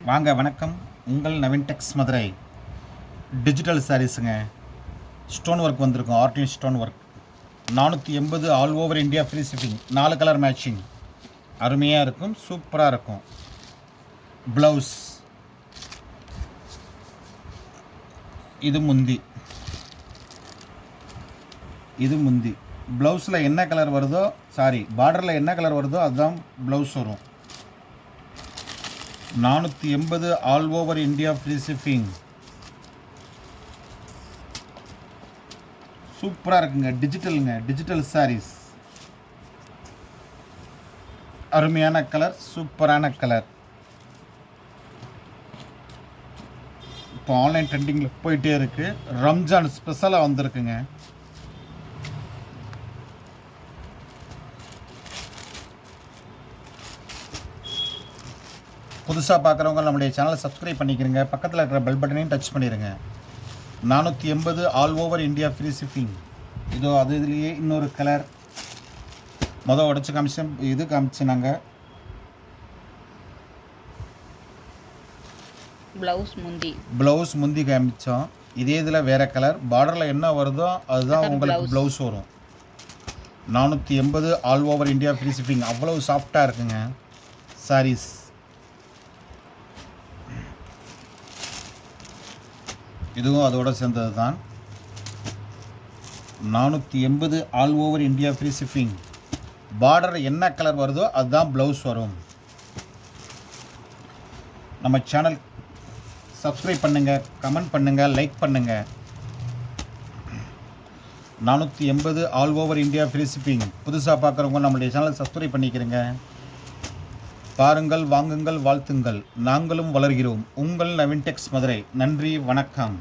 வாங்க வணக்கம். உங்கள் நவீன் டெக்ஸ் மதுரை. டிஜிட்டல் சாரீஸுங்க. ஸ்டோன் ஒர்க் வந்திருக்கும். ஆர்டின் stone work 480 all over India free shipping. 4 colour matching. அருமையாக இருக்கும், சூப்பராக இருக்கும். ப்ளவுஸ் இது முந்தி. ப்ளவுஸில் என்ன கலர் வருதோ, பார்டரில் என்ன கலர் வருதோ அதுதான் ப்ளவுஸ் வரும். 480 all over India free shipping. சூப்பராக இருக்குங்க. டிஜிட்டல் சாரீஸ். அருமையான கலர், சூப்பரான கலர். இப்போ ஆன்லைன் ட்ரெண்டிங்கில் போயிட்டே இருக்கு. ரம்ஜான் ஸ்பெஷலாக வந்திருக்குங்க. புதுசாக பார்க்குறவங்க நம்முடைய சேனலை சப்ஸ்கிரைப் பண்ணிக்கிறங்க. பக்கத்தில் இருக்கிற பெல் பட்டனையும் டச் பண்ணிடுங்க. 480 all over India free shipping. இதோ இதுலேயே இன்னொரு கலர் உடச்சி காமிச்சேன். இது காமிச்சு நாங்கள் ப்ளவுஸ் முந்தி காமிச்சோம். இதே இதில் வேறு கலர். பார்டரில் என்ன வருதோ அதுதான் உங்களுக்கு ப்ளவுஸ் வரும். 480 all over India free shipping. அவ்வளோ சாஃப்டாக இருக்குங்க சாரீஸ். இதுவும் அதோடு சேர்ந்தது தான். 480 all over India free shipping. Border என்ன கலர் வருதோ அதுதான் ப்ளவுஸ் வரும். நம்ம சேனல் சப்ஸ்கிரைப் பண்ணுங்கள், கமெண்ட் பண்ணுங்கள், லைக் பண்ணுங்கள். 480 all over India free shipping. புதுசாக பார்க்குறவங்க நம்மளுடைய சேனல் சப்ஸ்கிரைப் பண்ணிக்கிறேங்க. பாருங்கள், வாங்குங்கள், வாழ்த்துங்கள். நாங்களும் வளர்கிறோம். உங்கள் நவீன் டெக்ஸ் மதுரை. நன்றி, வணக்கம்.